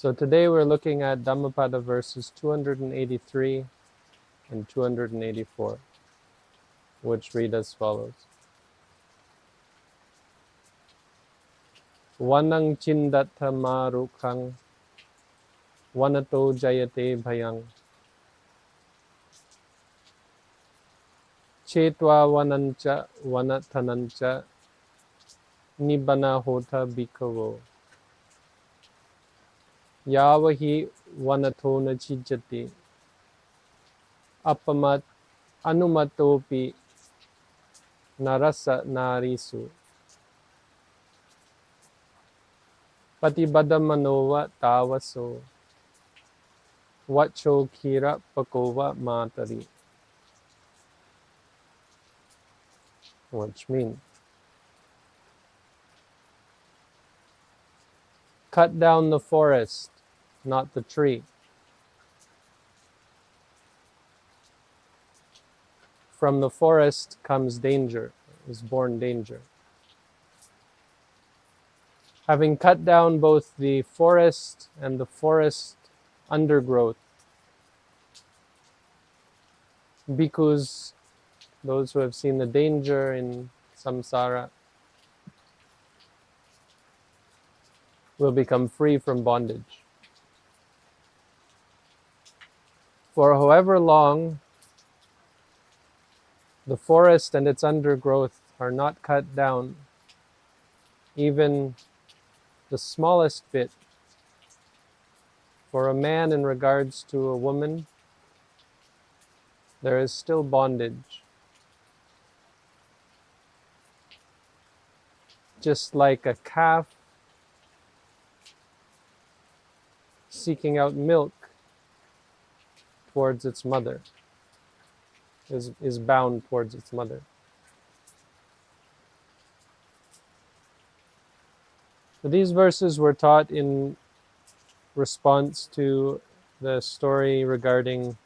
So today we're looking at Dhammapada verses 283 and 284, which read as follows. Vanaṃ chindatha rukkhaṃ, vanato jāyate bhayaṃ. Chetvā vanañca vanathañca, nibbanā hotha bhikkhavo. Yāva vanatho na chijjati, aṇumattopi narassa nārisu. Paṭibaddhamanova tāva, vaccho khīrapakova mātari. Which means, cut down the forest, not the tree. From the forest comes danger, is born danger. Having cut down both the forest and the forest undergrowth, bhikkhus, those who have seen the danger in samsara, will become free from bondage. For however long the forest and its undergrowth are not cut down, even the smallest bit, for a man in regards to a woman, there is still bondage. Just like a calf seeking out milk towards its mother, is bound towards its mother. So these verses were taught in response to the story regarding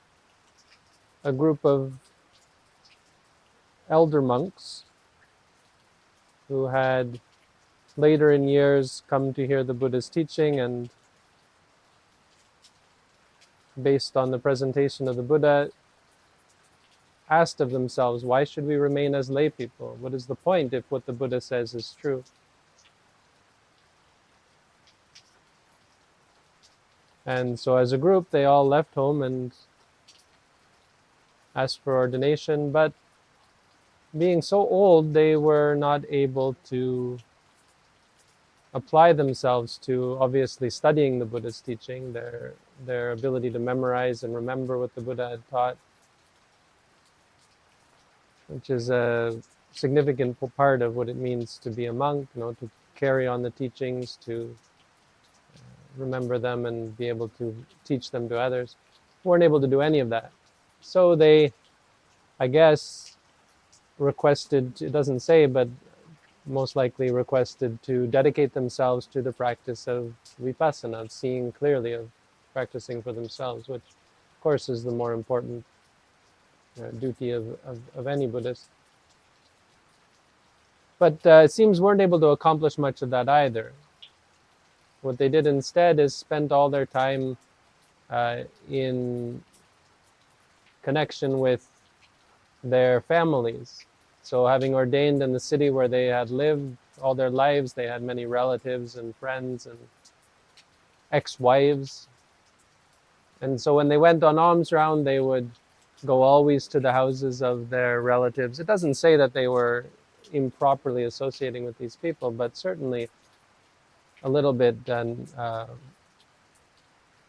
a group of elder monks who had later in years come to hear the Buddha's teaching, and based on the presentation of the Buddha, asked of themselves, why should we remain as lay people? What is the point if what the Buddha says is true? And so as a group, they all left home and asked for ordination, but being so old, they were not able to apply themselves to obviously studying the Buddha's teaching, their ability to memorize and remember what the Buddha had taught, which is a significant part of what it means to be a monk, to carry on the teachings, to remember them and be able to teach them to others. Weren't able to do any of that. So they, I guess, requested, it doesn't say, but most likely requested to dedicate themselves to the practice of vipassana, of seeing clearly, of practicing for themselves, which of course is the more important duty of any Buddhist. But it seems weren't able to accomplish much of that either. What they did instead is spent all their time in connection with their families. So having ordained in the city where they had lived all their lives, they had many relatives and friends and ex-wives. And so when they went on alms round, they would go always to the houses of their relatives. It doesn't say that they were improperly associating with these people, but certainly a little bit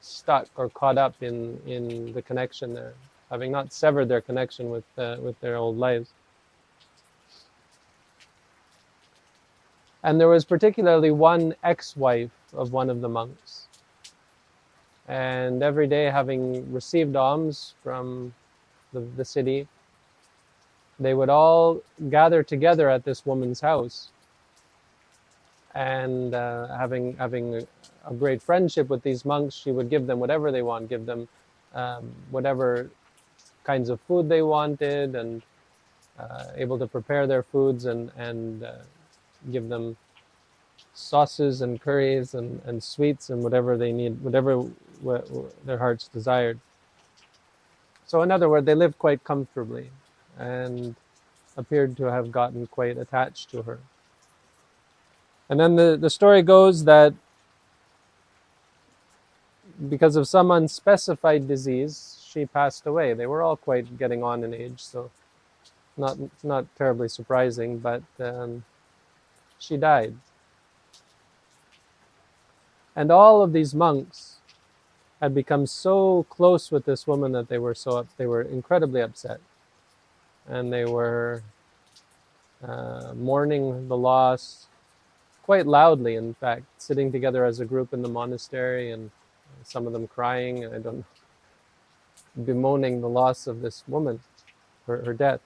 stuck or caught up in the connection there, having not severed their connection with their old lives. And there was particularly one ex-wife of one of the monks. And every day, having received alms from the city, they would all gather together at this woman's house. And having a great friendship with these monks, she would give them whatever they want, give them whatever kinds of food they wanted, and able to prepare their foods and give them sauces and curries and sweets and whatever they need, whatever their hearts desired. So in other words, they lived quite comfortably and appeared to have gotten quite attached to her. And then the story goes that because of some unspecified disease, she passed away. They were all quite getting on in age, so not terribly surprising, but she died. And all of these monks had become so close with this woman that they were incredibly upset, and they were mourning the loss quite loudly. In fact, sitting together as a group in the monastery, and some of them crying, I don't know, bemoaning the loss of this woman, her death.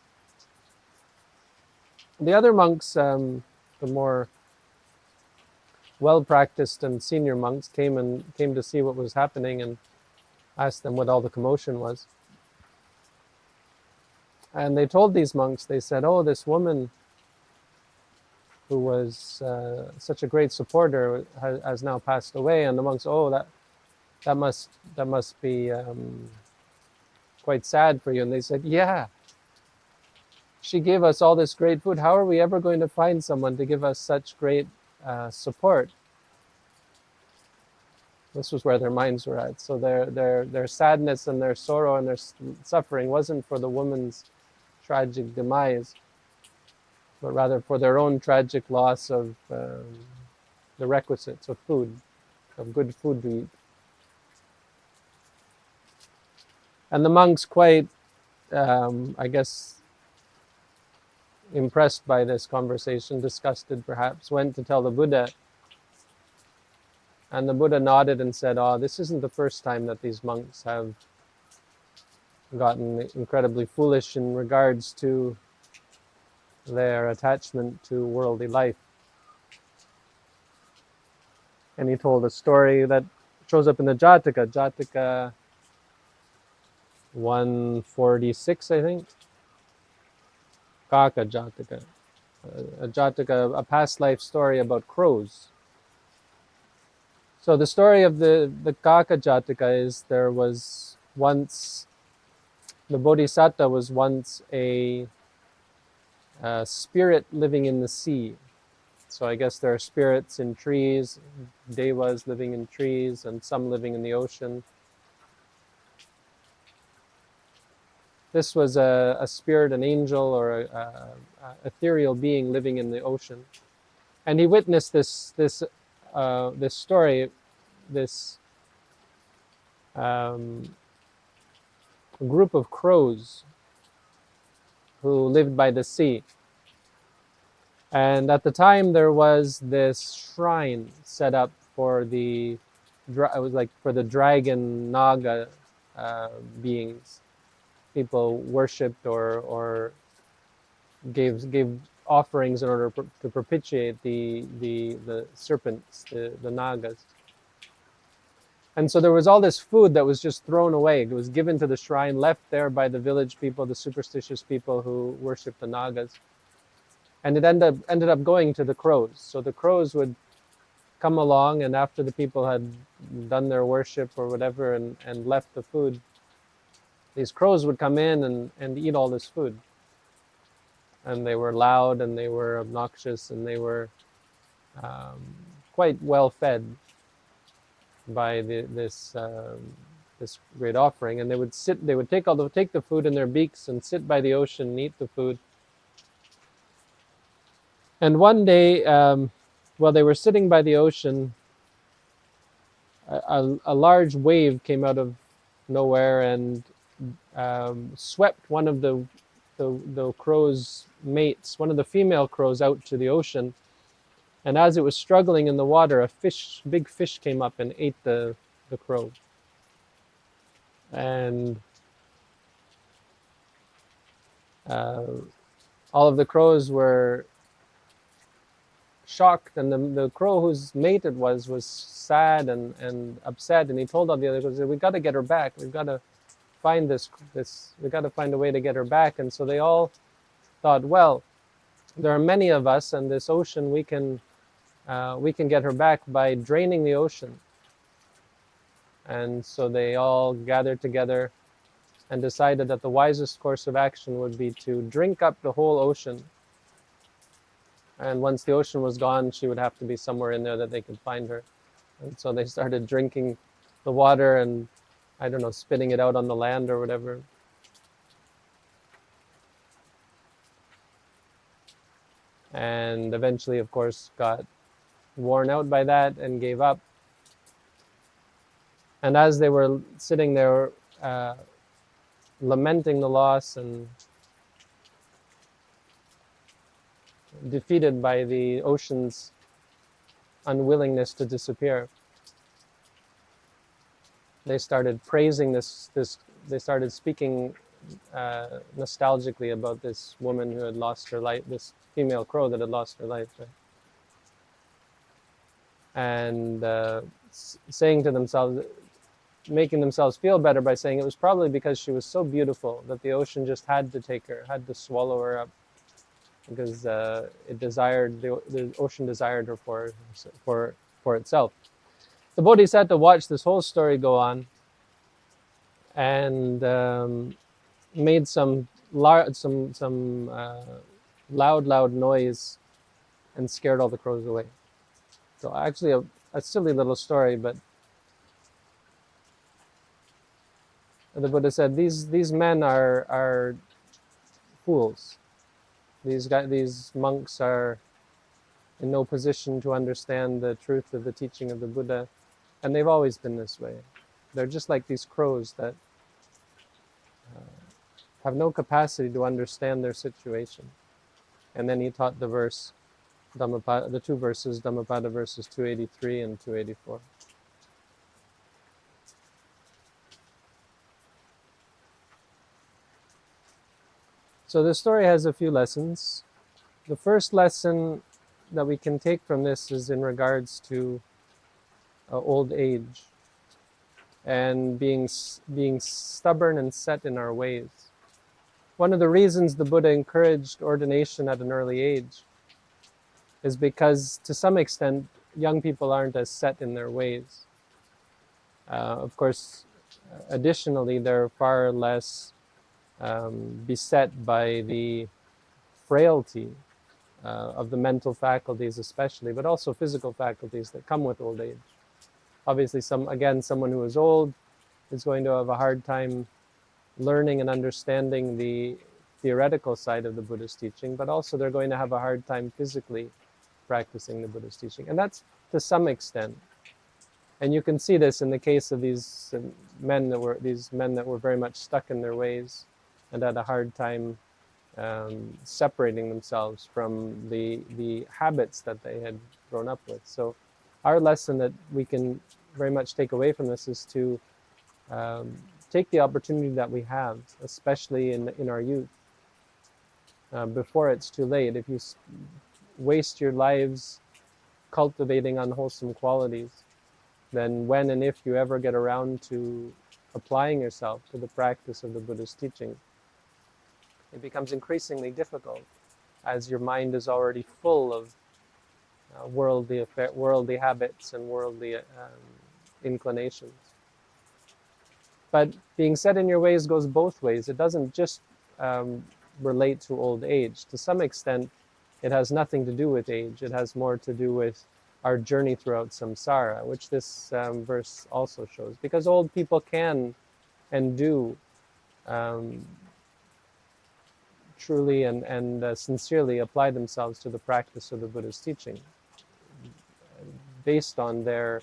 The other monks, the more well-practiced and senior monks, came to see what was happening and asked them what all the commotion was. And they told these monks, they said, "Oh, this woman who was such a great supporter has now passed away." And the monks, "Oh, that must be quite sad for you." And they said, "Yeah, she gave us all this great food. How are we ever going to find someone to give us such great support?" This was where their minds were at. So their sadness and their sorrow and their suffering wasn't for the woman's tragic demise, but rather for their own tragic loss of the requisites of food, of good food to eat. And the monks, quite, I guess, impressed by this conversation, disgusted perhaps, went to tell the Buddha. And the Buddha nodded and said, "Oh, this isn't the first time that these monks have gotten incredibly foolish in regards to their attachment to worldly life." And he told a story that shows up in the Jataka 146, I think. Kaka Jataka. A past life story about crows. So the story of the Kaka Jataka is there was once, the Bodhisattva was once a spirit living in the sea. So I guess there are spirits in trees, devas living in trees, and some living in the ocean. This was a spirit, an angel, or a ethereal being living in the ocean. And he witnessed this story, this group of crows who lived by the sea. And at the time there was this shrine set up for the dragon naga beings. People worshipped or gave offerings in order to propitiate the serpents, the nagas. And so there was all this food that was just thrown away. It was given to the shrine, left there by the village people, the superstitious people who worshipped the nagas. And it ended up going to the crows. So the crows would come along, and after the people had done their worship or whatever and left the food, these crows would come in and eat all this food. And they were loud, and they were obnoxious, and they were quite well fed by this great offering. And they would take the food in their beaks and sit by the ocean and eat the food. And one day, while they were sitting by the ocean, a large wave came out of nowhere and swept one of the crow's mates, one of the female crows, out to the ocean. And as it was struggling in the water, a big fish came up and ate the crow. And all of the crows were shocked, and the crow whose mate it was sad and upset, and he told all the other crows, "We got to get her back. We've got to find we've got to find a way to get her back." And so they all thought, well, there are many of us, and this ocean, we can we can get her back by draining the ocean. And so they all gathered together and decided that the wisest course of action would be to drink up the whole ocean. And once the ocean was gone, she would have to be somewhere in there that they could find her. And so they started drinking the water and, I don't know, spitting it out on the land or whatever. And eventually, of course, got worn out by that and gave up. And as they were sitting there lamenting the loss and defeated by the ocean's unwillingness to disappear, they started praising they started speaking nostalgically about this woman who had lost her life, this female crow that had lost her life. Right? And saying to themselves, making themselves feel better by saying it was probably because she was so beautiful that the ocean just had to take her, had to swallow her up, because the ocean desired her for itself. The Bodhisattva watched this whole story go on and made some loud noise and scared all the crows away. So actually a silly little story, but the Buddha said these men are fools. These monks are in no position to understand the truth of the teaching of the Buddha, and they've always been this way. They're just like these crows that have no capacity to understand their situation. And then he taught the verse, Dhammapada, the two verses, Dhammapada verses 283 and 284. So the story has a few lessons. The first lesson that we can take from this is in regards to old age and being stubborn and set in our ways. One of the reasons the Buddha encouraged ordination at an early age is because, to some extent, young people aren't as set in their ways. Of course, additionally, they're far less beset by the frailty of the mental faculties especially, but also physical faculties that come with old age. Obviously, someone who is old is going to have a hard time learning and understanding the theoretical side of the Buddha's teaching, but also they're going to have a hard time physically practicing the Buddha's teaching. And that's to some extent. And you can see this in the case of these men that were very much stuck in their ways and had a hard time separating themselves from the habits that they had grown up with. So our lesson that we can very much take away from this is to take the opportunity that we have, especially in our youth, before it's too late. If you waste your lives cultivating unwholesome qualities, then when and if you ever get around to applying yourself to the practice of the Buddha's teaching, it becomes increasingly difficult, as your mind is already full of worldly habits and worldly inclinations. But being set in your ways goes both ways. It doesn't just relate to old age. To some extent, it has nothing to do with age. It has more to do with our journey throughout samsara, which this verse also shows. Because old people can and do truly and sincerely apply themselves to the practice of the Buddha's teaching based on their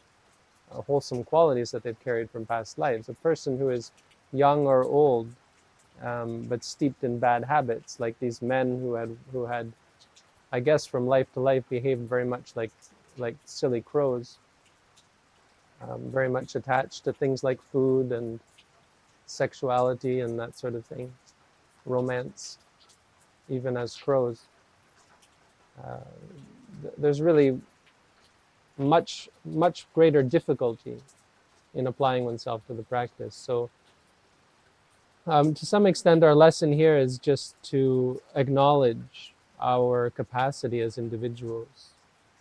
wholesome qualities that they've carried from past lives. A person who is young or old but steeped in bad habits, like these men who had, I guess, from life to life behaved very much like silly crows, very much attached to things like food and sexuality and that sort of thing, romance, even as crows. There's really much greater difficulty in applying oneself to the practice. So to some extent, our lesson here is just to acknowledge our capacity as individuals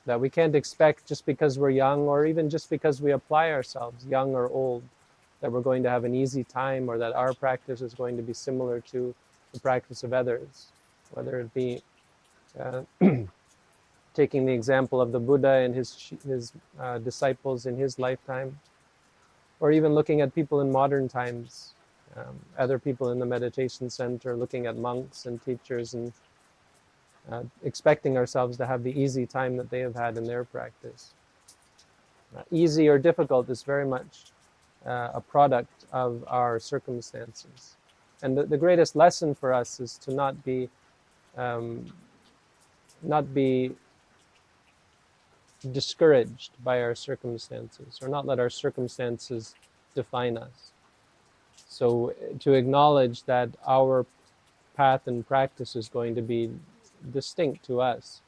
That we can't expect just because we're young, or even just because we apply ourselves, young or old, that we're going to have an easy time, or that our practice is going to be similar to the practice of others. Whether it be taking the example of the Buddha and his disciples in his lifetime, or even looking at people in modern times, other people in the meditation center, looking at monks and teachers, and expecting ourselves to have the easy time that they have had in their practice. Easy or difficult is very much a product of our circumstances. And the greatest lesson for us is to not be discouraged by our circumstances, or not let our circumstances define us. So to acknowledge that our path and practice is going to be distinct to us,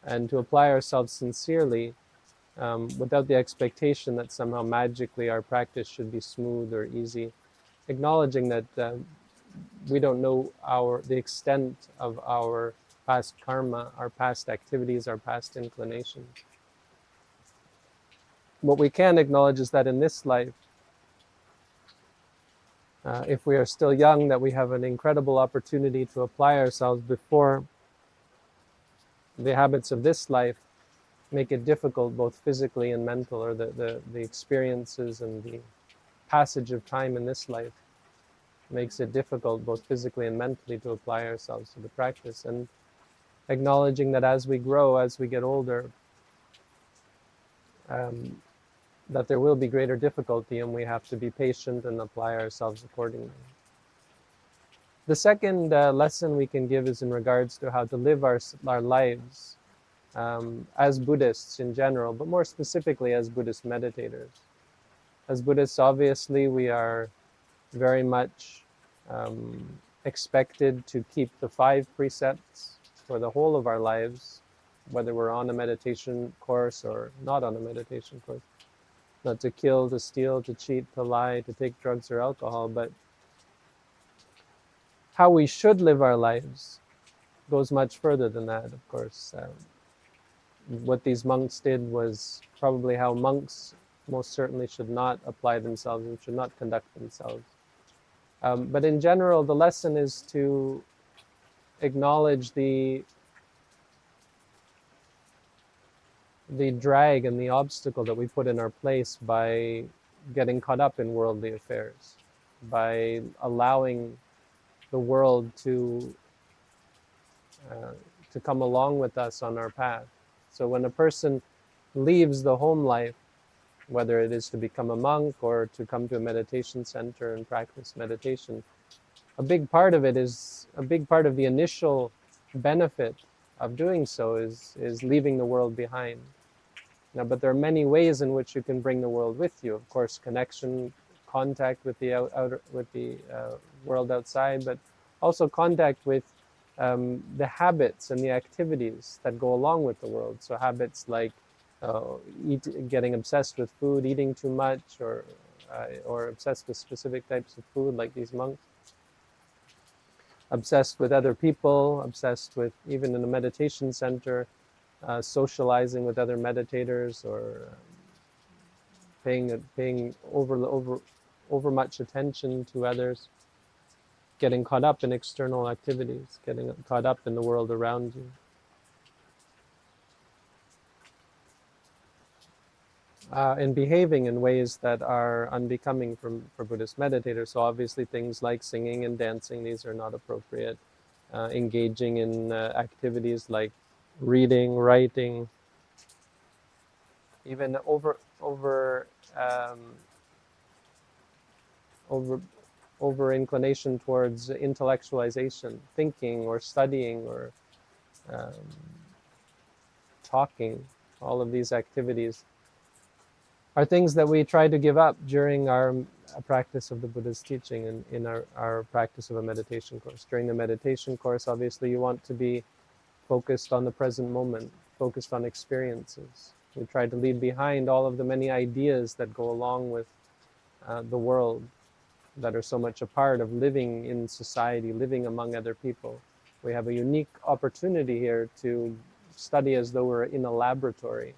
and to apply ourselves sincerely, without the expectation that somehow magically our practice should be smooth or easy, acknowledging that we don't know the extent of our past karma, our past activities, our past inclinations. What we can acknowledge is that in this life, if we are still young, that we have an incredible opportunity to apply ourselves before the habits of this life make it difficult, both physically and mental, or the experiences and the passage of time in this life makes it difficult, both physically and mentally, to apply ourselves to the practice. And acknowledging that as we grow, as we get older, that there will be greater difficulty, and we have to be patient and apply ourselves accordingly. The second lesson we can give is in regards to how to live our lives as Buddhists in general, but more specifically as Buddhist meditators. As Buddhists, obviously, we are very much expected to keep the 5 precepts for the whole of our lives, whether we're on a meditation course or not on a meditation course. Not to kill, to steal, to cheat, to lie, to take drugs or alcohol, but how we should live our lives goes much further than that, of course. What these monks did was probably how monks most certainly should not apply themselves and should not conduct themselves. But in general, the lesson is to acknowledge the drag and the obstacle that we put in our place by getting caught up in worldly affairs, by allowing the world to come along with us on our path. So when a person leaves the home life, whether it is to become a monk or to come to a meditation center and practice meditation, a big part of the initial benefit of doing so is leaving the world behind. Now, but there are many ways in which you can bring the world with you. Of course, connection, contact with the world outside, but also contact with the habits and the activities that go along with the world. So habits like getting obsessed with food, eating too much, or obsessed with specific types of food, like these monks. Obsessed with other people, obsessed with, even in a meditation center, socializing with other meditators, or paying over much attention to others, getting caught up in external activities, getting caught up in the world around you. And behaving in ways that are unbecoming for Buddhist meditators. So obviously things like singing and dancing, these are not appropriate. Engaging in activities like reading, writing, even over inclination towards intellectualization, thinking or studying or talking. All of these activities are things that we try to give up during our practice of the Buddha's teaching and in our practice of a meditation course. During the meditation course, obviously you want to be focused on the present moment, focused on experiences. We try to leave behind all of the many ideas that go along with the world, that are so much a part of living in society, living among other people. We have a unique opportunity here to study as though we're in a laboratory,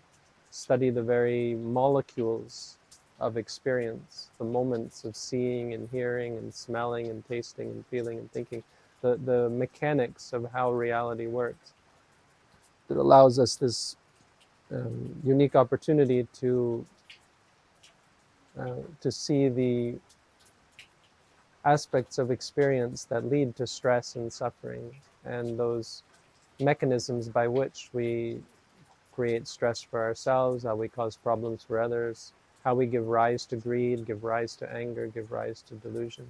study the very molecules of experience, the moments of seeing and hearing and smelling and tasting and feeling and thinking, the mechanics of how reality works. It allows us this unique opportunity to see the aspects of experience that lead to stress and suffering, and those mechanisms by which we create stress for ourselves, how we cause problems for others, how we give rise to greed, give rise to anger, give rise to delusion.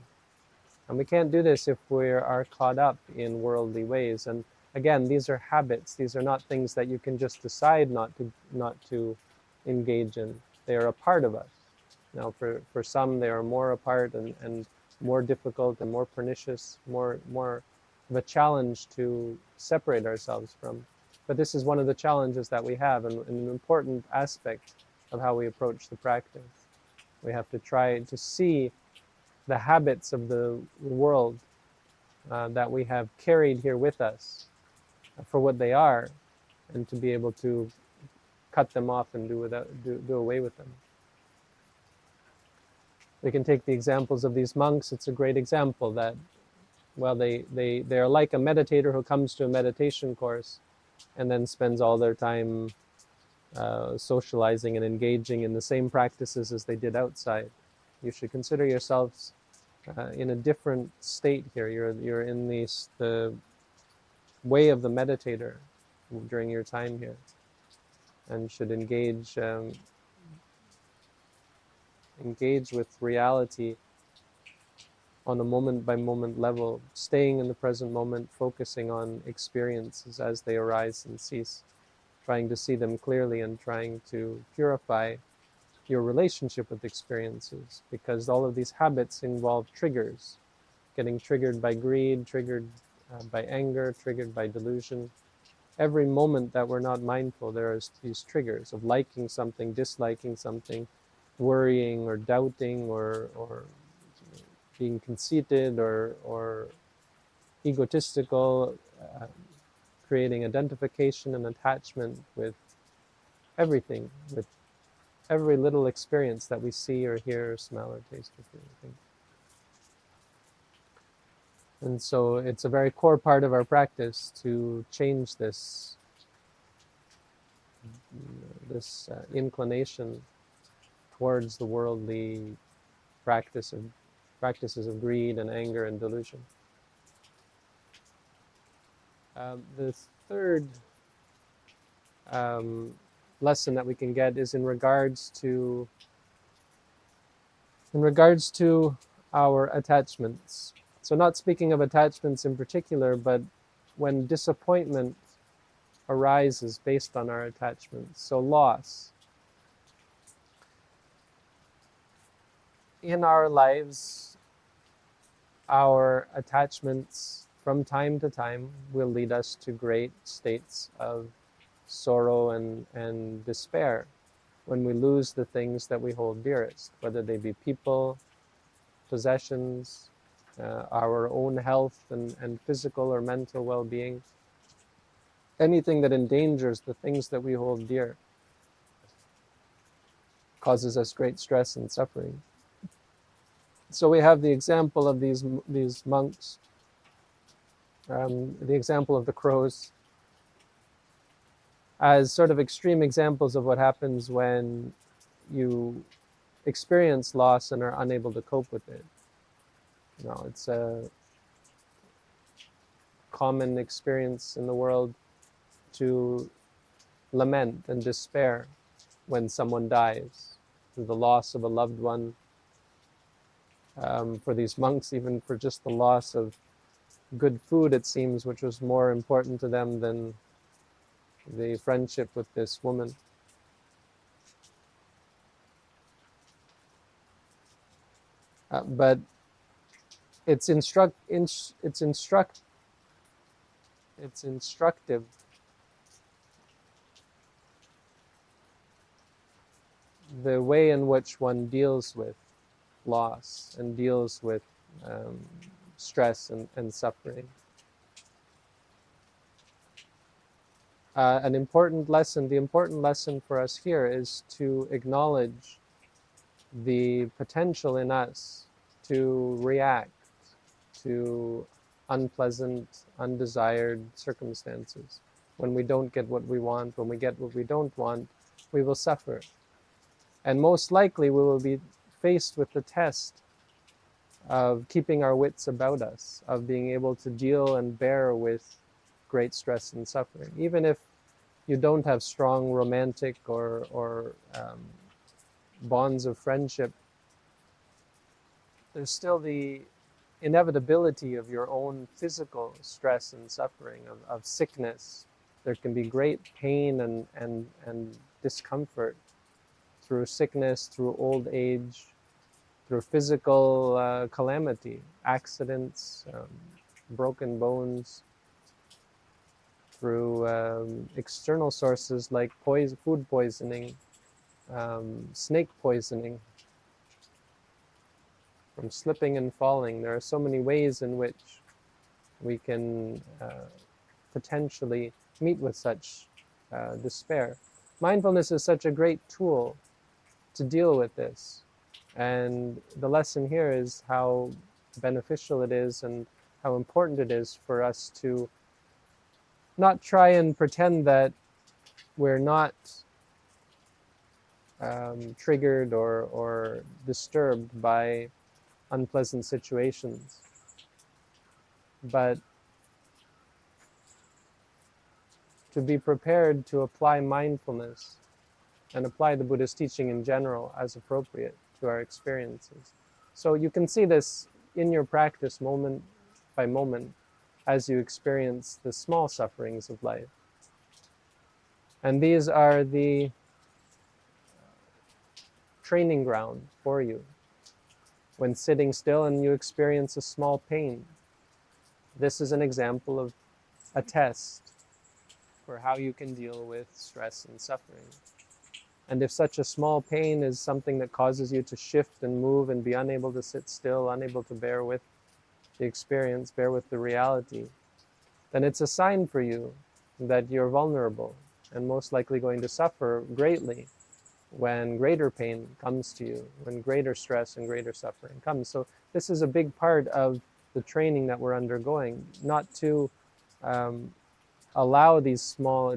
And we can't do this if we are caught up in worldly ways. And again, these are habits. These are not things that you can just decide not to engage in. They are a part of us. Now, for some, they are more a part and more difficult and more pernicious, more of a challenge to separate ourselves from. But this is one of the challenges that we have, and an important aspect of how we approach the practice. We have to try to see the habits of the world that we have carried here with us for what they are, and to be able to cut them off and do away with them. We can take the examples of these monks. It's a great example that, well, they are like a meditator who comes to a meditation course and then spends all their time socializing and engaging in the same practices as they did outside. You should consider yourselves in a different state here. You're in the way of the meditator during your time here, and should engage with reality on a moment-by-moment level, staying in the present moment, focusing on experiences as they arise and cease, trying to see them clearly and trying to purify your relationship with experiences, because all of these habits involve triggers, getting triggered by greed, triggered by anger, triggered by delusion. Every moment that we're not mindful, there are these triggers of liking something, disliking something, worrying or doubting or being conceited or egotistical, creating identification and attachment with everything, with every little experience that we see or hear or smell or taste or feel or think. And so it's a very core part of our practice to change this inclination towards the worldly practices of greed and anger and delusion. The third lesson that we can get is in regards to our attachments. So not speaking of attachments in particular, but when disappointment arises based on our attachments, so loss. In our lives, our attachments from time to time will lead us to great states of sorrow and despair when we lose the things that we hold dearest, whether they be people, possessions, our own health and physical or mental well-being. Anything that endangers the things that we hold dear causes us great stress and suffering. So we have the example of these monks, the example of the crows, as sort of extreme examples of what happens when you experience loss and are unable to cope with it. You know, it's a common experience in the world to lament and despair when someone dies, through the loss of a loved one. For these monks, even for just the loss of good food, it seems, which was more important to them than the friendship with this woman. But it's instructive the way in which one deals with loss and deals with stress and suffering. an important lesson. The important lesson for us here is to acknowledge the potential in us to react to unpleasant, undesired circumstances. When we don't get what we want, when we get what we don't want, we will suffer. And most likely we will be faced with the test of keeping our wits about us, of being able to deal and bear with great stress and suffering. Even if you don't have strong romantic or bonds of friendship, there's still the inevitability of your own physical stress and suffering, of sickness. There can be great pain and discomfort through sickness, through old age, through physical calamity, accidents, broken bones, through external sources like food poisoning, snake poisoning, from slipping and falling. There are so many ways in which we can potentially meet with such despair. Mindfulness is such a great tool to deal with this. And the lesson here is how beneficial it is and how important it is for us to not try and pretend that we're not triggered or disturbed by unpleasant situations, but to be prepared to apply mindfulness and apply the Buddha's teaching in general as appropriate to our experiences. So you can see this in your practice moment by moment as you experience the small sufferings of life. And these are the training ground for you. When sitting still and you experience a small pain, this is an example of a test for how you can deal with stress and suffering. And if such a small pain is something that causes you to shift and move and be unable to sit still, unable to bear with the experience, bear with the reality, then it's a sign for you that you're vulnerable and most likely going to suffer greatly when greater pain comes to you, when greater stress and greater suffering comes. So this is a big part of the training that we're undergoing, not to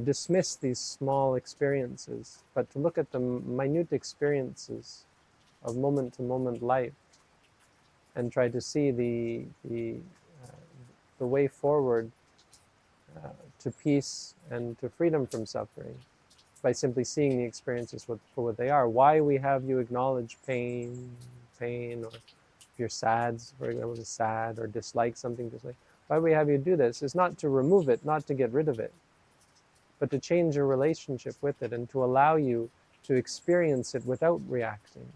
dismiss these small experiences, but to look at the minute experiences of moment-to-moment life and try to see the way forward to peace and to freedom from suffering by simply seeing the experiences for what they are. Why we have you acknowledge pain, or if you're sad, for example, sad or dislike something, why we have you do this is not to remove it, not to get rid of it, but to change your relationship with it and to allow you to experience it without reacting,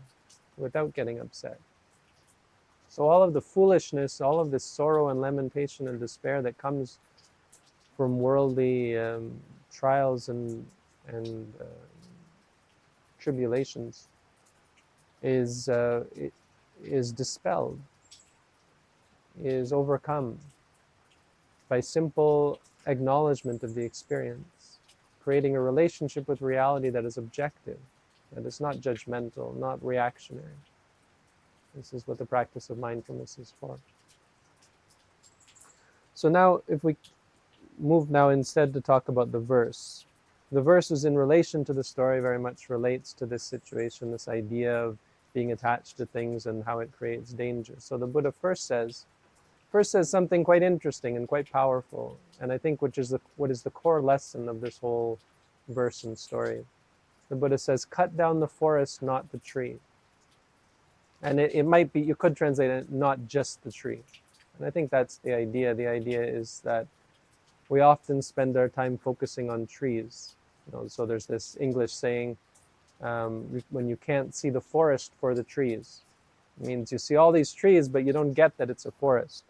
without getting upset. So all of the foolishness, all of this sorrow and lamentation and despair that comes from worldly trials and tribulations is dispelled, is overcome by simple acknowledgement of the experience, creating a relationship with reality that is objective, that is not judgmental, not reactionary. This is what the practice of mindfulness is for. So now, if we move now instead to talk about the verse. The verse is in relation to the story, very much relates to this situation, this idea of being attached to things and how it creates danger. So the Buddha first says something quite interesting and quite powerful, and I think what is the core lesson of this whole verse and story. The Buddha says, cut down the forest, not the tree. And it might be, you could translate it, not just the tree. And I think that's the idea. The idea is that we often spend our time focusing on trees. So there's this English saying, when you can't see the forest for the trees. It means you see all these trees, but you don't get that it's a forest.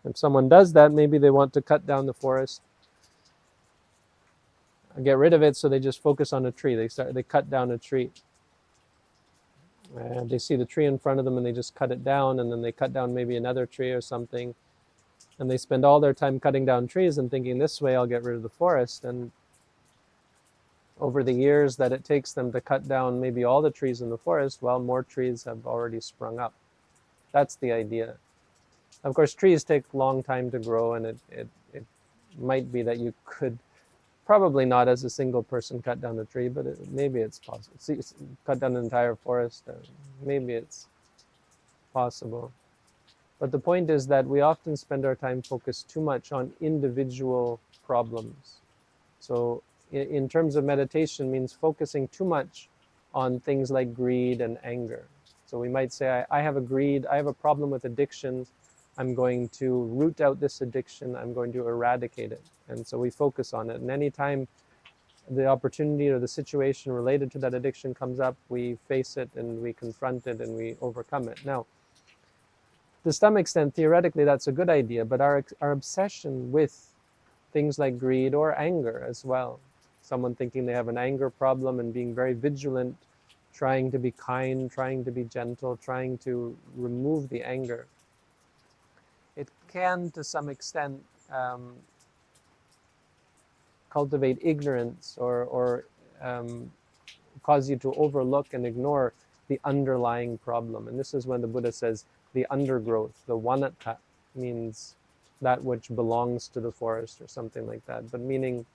If someone does that, maybe they want to cut down the forest, get rid of it, so they just focus on a tree. They cut down a tree. And they see the tree in front of them and they just cut it down, and then they cut down maybe another tree or something. And they spend all their time cutting down trees and thinking, this way I'll get rid of the forest. And over the years that it takes them to cut down maybe all the trees in the forest, well, more trees have already sprung up. That's the idea. Of course, trees take a long time to grow, and it might be that you could, probably not as a single person, cut down a tree, but maybe it's possible. See, cut down an entire forest, maybe it's possible. But the point is that we often spend our time focused too much on individual problems. So in terms of meditation, means focusing too much on things like greed and anger. So we might say, I have a problem with addiction. I'm going to root out this addiction. I'm going to eradicate it. And so we focus on it. And anytime the opportunity or the situation related to that addiction comes up, we face it and we confront it and we overcome it. Now, to some extent, theoretically, that's a good idea, but our obsession with things like greed or anger as well, someone thinking they have an anger problem and being very vigilant, trying to be kind, trying to be gentle, trying to remove the anger, it can, to some extent, cultivate ignorance or cause you to overlook and ignore the underlying problem. And this is when the Buddha says the undergrowth, the vanato, means that which belongs to the forest or something like that, but meaning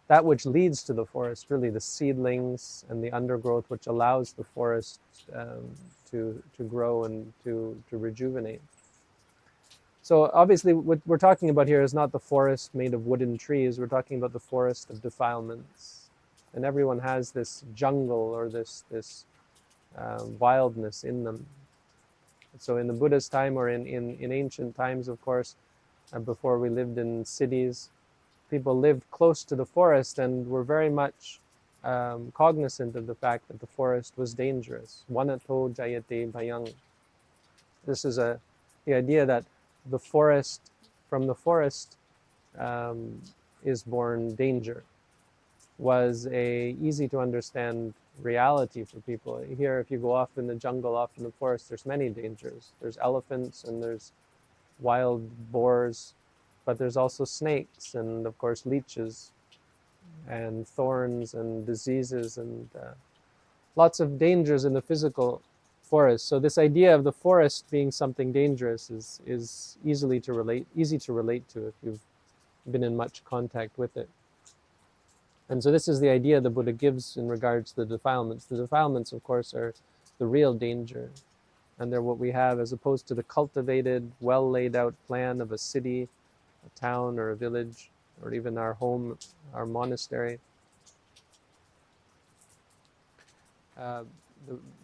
that which leads to the forest, really the seedlings and the undergrowth which allows the forest to grow and to rejuvenate. So obviously what we're talking about here is not the forest made of wooden trees, we're talking about the forest of defilements. And everyone has this jungle or this wildness in them. So in the Buddha's time, or in ancient times, of course, before we lived in cities, people lived close to the forest and were very much cognizant of the fact that the forest was dangerous. Vanato, jāyate, bhayaṃ. This is the idea that the forest, from the forest is born danger, was a easy to understand reality for people. Here, if you go off in the jungle, off in the forest, there's many dangers. There's elephants and there's wild boars, but there's also snakes and, of course, leeches and thorns and diseases and lots of dangers in the physical forest. So this idea of the forest being something dangerous is easy to relate to if you've been in much contact with it. And so this is the idea the Buddha gives in regards to the defilements. The defilements, of course, are the real danger. And they're what we have as opposed to the cultivated, well laid out plan of a city, a town, or a village, or even our home, our monastery.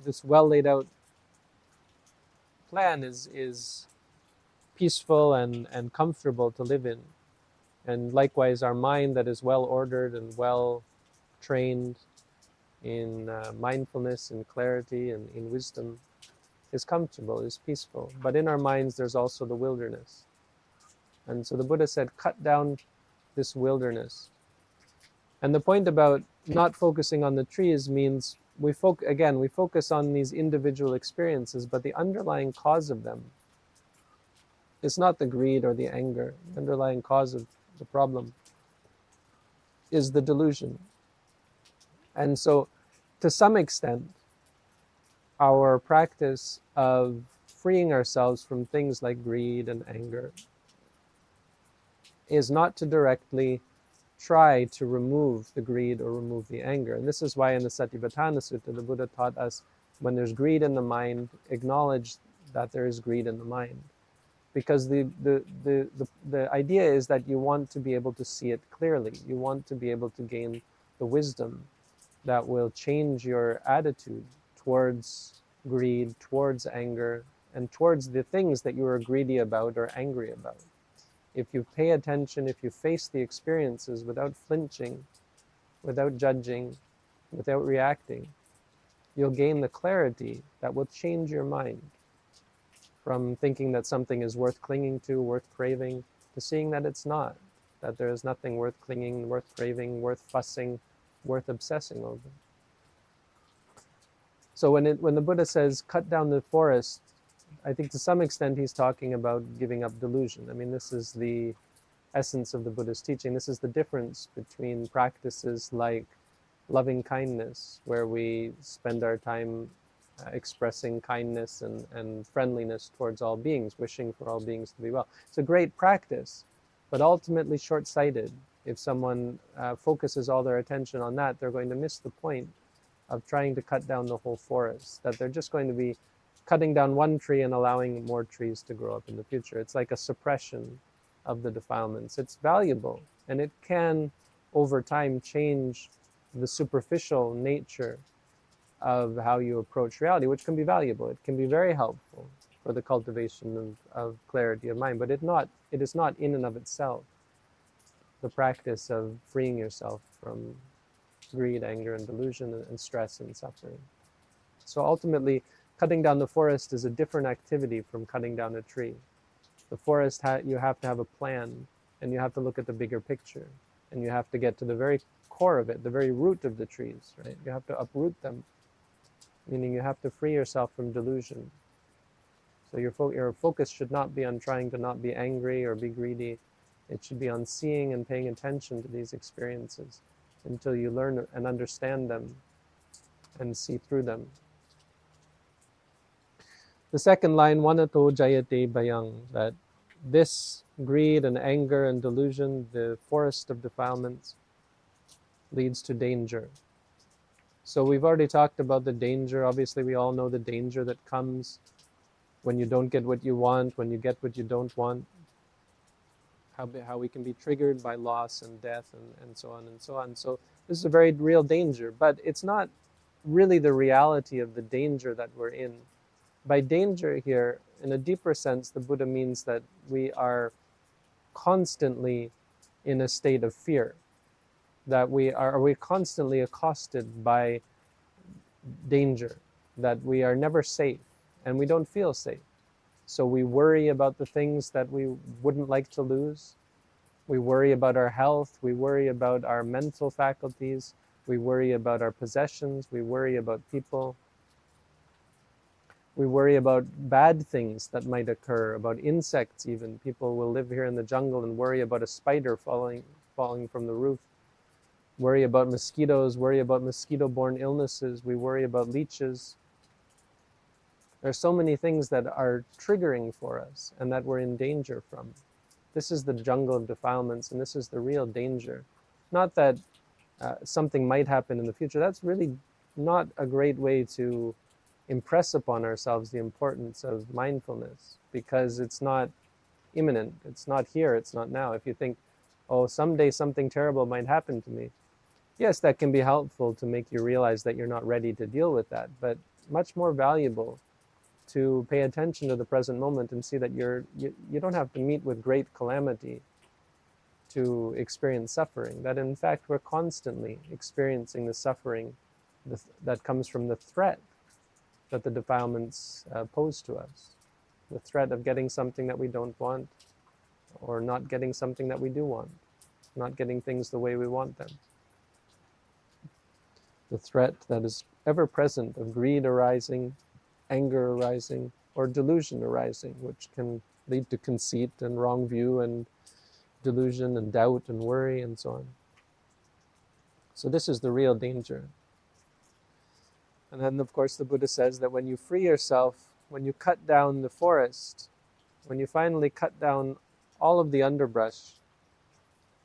This well laid out plan is peaceful and comfortable to live in. And likewise, our mind that is well ordered and well trained in mindfulness and clarity and in wisdom is comfortable, is peaceful. But in our minds, there's also the wilderness. And so the Buddha said, cut down this wilderness. And the point about not focusing on the trees means we focus on these individual experiences, but the underlying cause of them is not the greed or the anger. The underlying cause of the problem is the delusion. And so, to some extent, our practice of freeing ourselves from things like greed and anger is not to directly try to remove the greed or remove the anger. And this is why in the Satipatthana Sutta, the Buddha taught us, when there's greed in the mind, acknowledge that there is greed in the mind. Because the idea is that you want to be able to see it clearly. You want to be able to gain the wisdom that will change your attitude towards greed, towards anger, and towards the things that you are greedy about or angry about. If you pay attention, if you face the experiences without flinching, without judging, without reacting, you'll gain the clarity that will change your mind from thinking that something is worth clinging to, worth craving, to seeing that it's not, that there is nothing worth clinging, worth craving, worth fussing, worth obsessing over. So when the Buddha says, cut down the forest, I think to some extent he's talking about giving up delusion. I mean, this is the essence of the Buddha's teaching. This is the difference between practices like loving kindness, where we spend our time expressing kindness and friendliness towards all beings, wishing for all beings to be well. It's a great practice, but ultimately short-sighted. If someone focuses all their attention on that, they're going to miss the point of trying to cut down the whole forest, that they're just going to be cutting down one tree and allowing more trees to grow up in the future. It's like a suppression of the defilements. It's valuable, and it can, over time, change the superficial nature of how you approach reality, which can be valuable. It can be very helpful for the cultivation of clarity of mind, but it is not in and of itself the practice of freeing yourself from greed, anger, and delusion, and stress and suffering. So ultimately, cutting down the forest is a different activity from cutting down a tree. The forest, you have to have a plan, and you have to look at the bigger picture, and you have to get to the very core of it, the very root of the trees, right? You have to uproot them, meaning you have to free yourself from delusion. So your focus should not be on trying to not be angry or be greedy. It should be on seeing and paying attention to these experiences until you learn and understand them and see through them. The second line, vanato jāyate bhayaṃ, that this greed and anger and delusion, the forest of defilements, leads to danger. So we've already talked about the danger. Obviously, we all know the danger that comes when you don't get what you want, when you get what you don't want, how we can be triggered by loss and death and so on and so on. So this is a very real danger, but it's not really the reality of the danger that we're in. By danger here, in a deeper sense, the Buddha means that we are constantly in a state of fear, that we're constantly accosted by danger, that we are never safe, and we don't feel safe. So we worry about the things that we wouldn't like to lose. We worry about our health. We worry about our mental faculties. We worry about our possessions. We worry about people. We worry about bad things that might occur, about insects even. People will live here in the jungle and worry about a spider falling from the roof. Worry about mosquitoes, worry about mosquito-borne illnesses. We worry about leeches. There are so many things that are triggering for us and that we're in danger from. This is the jungle of defilements, and this is the real danger. Not that something might happen in the future. That's really not a great way to impress upon ourselves the importance of mindfulness, because it's not imminent. It's not here. It's not now. If you think, oh, someday something terrible might happen to me, yes, that can be helpful to make you realize that you're not ready to deal with that, but much more valuable to pay attention to the present moment and see that you don't have to meet with great calamity to experience suffering, that in fact we're constantly experiencing the suffering that comes from the threat that the defilements pose to us, the threat of getting something that we don't want, or not getting something that we do want, not getting things the way we want them. The threat that is ever present of greed arising, anger arising, or delusion arising, which can lead to conceit and wrong view and delusion and doubt and worry and so on. So this is the real danger. And then, of course, the Buddha says that when you free yourself, when you cut down the forest, when you finally cut down all of the underbrush,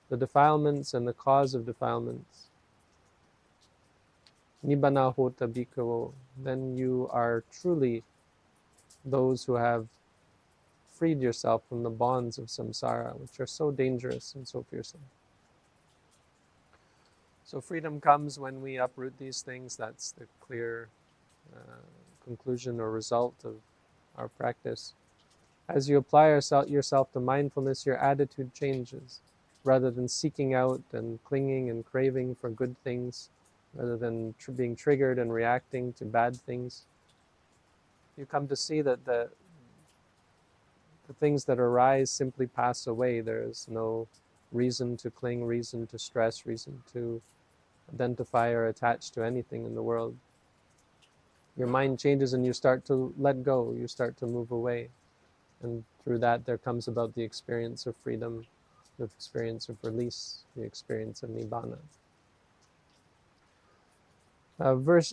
the defilements and the cause of defilements, nibbanā hotha bhikkhavo, then you are truly those who have freed yourself from the bonds of samsara, which are so dangerous and so fearsome. So freedom comes when we uproot these things. That's the clear conclusion or result of our practice. As you apply yourself to mindfulness, your attitude changes. Rather than seeking out and clinging and craving for good things, rather than being triggered and reacting to bad things, you come to see that the things that arise simply pass away. There is no reason to cling, reason to stress, reason to identify or attach to anything in the world. Your mind changes and you start to let go, you start to move away. And through that there comes about the experience of freedom the experience of release, the experience of nibbanā.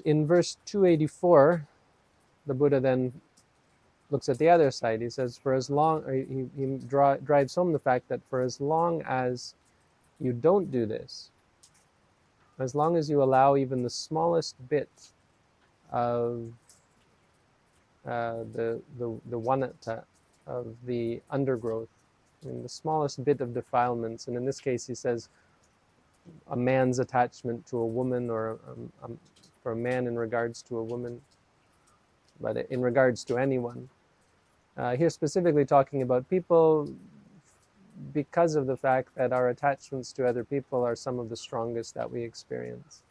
In verse 284, the Buddha then looks at the other side. He says, for as long, he drives home the fact that for as long as you don't do this, as long as you allow even the smallest bit of the vanato, of the undergrowth, the smallest bit of defilements, and in this case he says a man's attachment to a woman, or for a man in regards to a woman, but in regards to anyone. Here specifically talking about people, because of the fact that our attachments to other people are some of the strongest that we experience.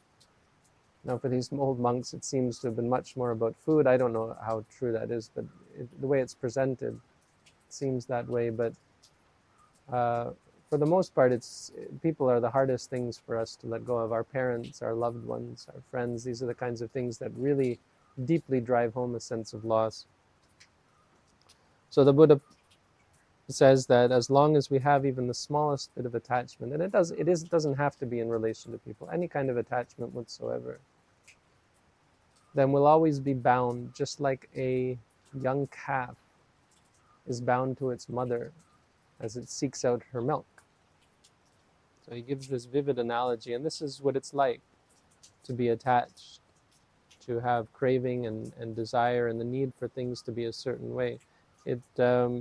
Now for these old monks, it seems to have been much more about food. I don't know how true that is, but the way it's presented, it seems that way. But for the most part, people are the hardest things for us to let go of. Our parents, our loved ones, our friends, these are the kinds of things that really deeply drive home a sense of loss. So the Buddha says that as long as we have even the smallest bit of attachment, and it doesn't have to be in relation to people, any kind of attachment whatsoever, then we'll always be bound, just like a young calf is bound to its mother as it seeks out her milk. So he gives this vivid analogy, and this is what it's like to be attached, to have craving and desire and the need for things to be a certain way. It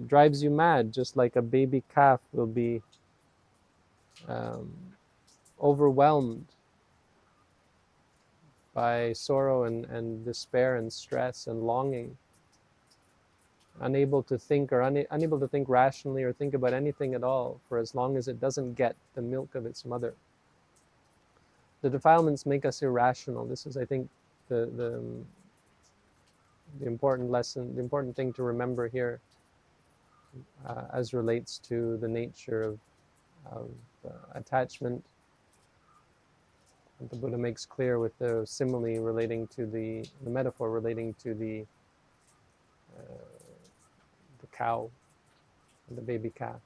drives you mad, just like a baby calf will be overwhelmed by sorrow and despair and stress and longing, unable to think or unable to think rationally or think about anything at all for as long as it doesn't get the milk of its mother. The defilements make us irrational. This is, I think, the important lesson, the important thing to remember here as relates to the nature of attachment. And the Buddha makes clear with the simile relating to the metaphor relating to the cow and the baby calf.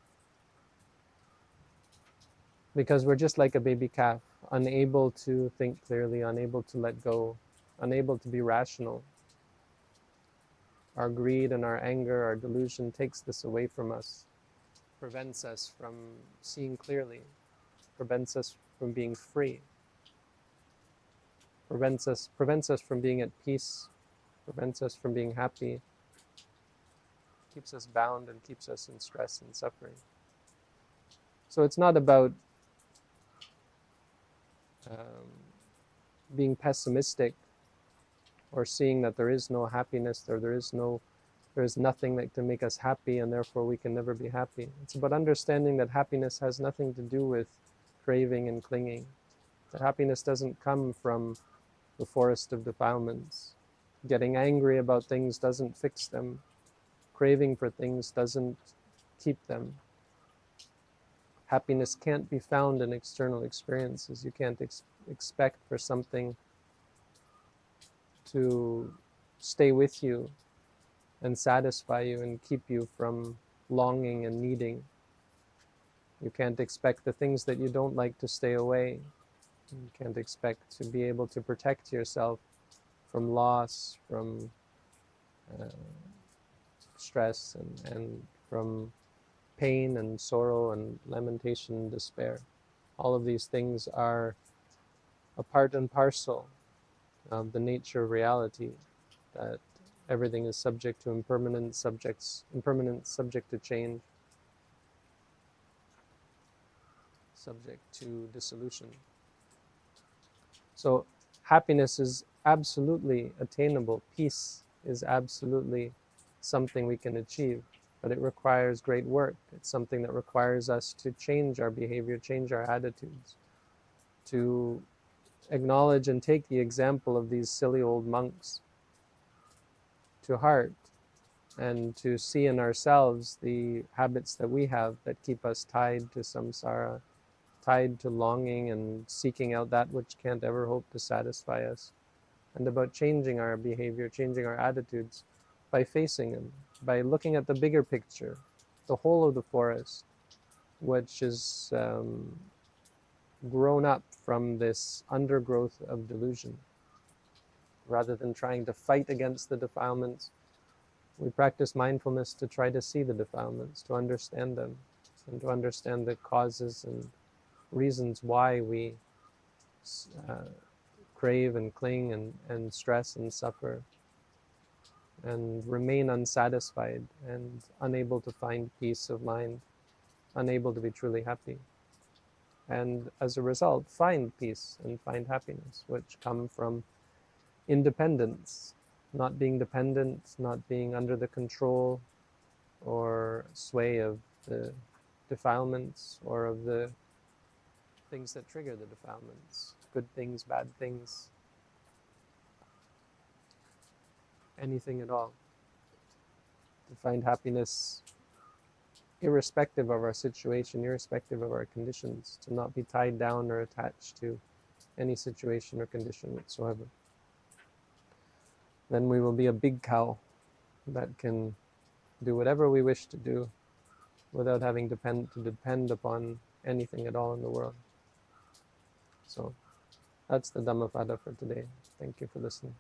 Because we're just like a baby calf, unable to think clearly, unable to let go, unable to be rational. Our greed and our anger, our delusion takes this away from us, prevents us from seeing clearly, prevents us from being free, prevents us from being at peace, prevents us from being happy, keeps us bound and keeps us in stress and suffering. So it's not about being pessimistic or seeing that there is no happiness, or there is nothing that can make us happy and therefore we can never be happy. It's about understanding that happiness has nothing to do with craving and clinging. That happiness doesn't come from the forest of defilements. Getting angry about things doesn't fix them. Craving for things doesn't keep them. Happiness can't be found in external experiences. You can't expect for something to stay with you and satisfy you and keep you from longing and needing. You can't expect the things that you don't like to stay away. You can't expect to be able to protect yourself from loss, from stress, and from pain and sorrow and lamentation and despair. All of these things are a part and parcel of the nature of reality, that everything is subject to impermanence, subject to change, subject to dissolution. So happiness is absolutely attainable. Peace is absolutely something we can achieve, but it requires great work. It's something that requires us to change our behavior, change our attitudes, to acknowledge and take the example of these silly old monks to heart, and to see in ourselves the habits that we have that keep us tied to samsara, tied to longing and seeking out that which can't ever hope to satisfy us, and about changing our behavior, changing our attitudes by facing them, by looking at the bigger picture, the whole of the forest, which is grown up from this undergrowth of delusion. Rather than trying to fight against the defilements, we practice mindfulness to try to see the defilements, to understand them, and to understand the causes and reasons why we crave and cling and stress and suffer and remain unsatisfied and unable to find peace of mind, unable to be truly happy. And as a result, find peace and find happiness, which come from independence, not being dependent, not being under the control or sway of the defilements or of the things that trigger the defilements, good things, bad things, anything at all. To find happiness irrespective of our situation, irrespective of our conditions, to not be tied down or attached to any situation or condition whatsoever. Then we will be a bhikkhavo that can do whatever we wish to do without having to depend upon anything at all in the world. So that's the Dhammapada for today. Thank you for listening.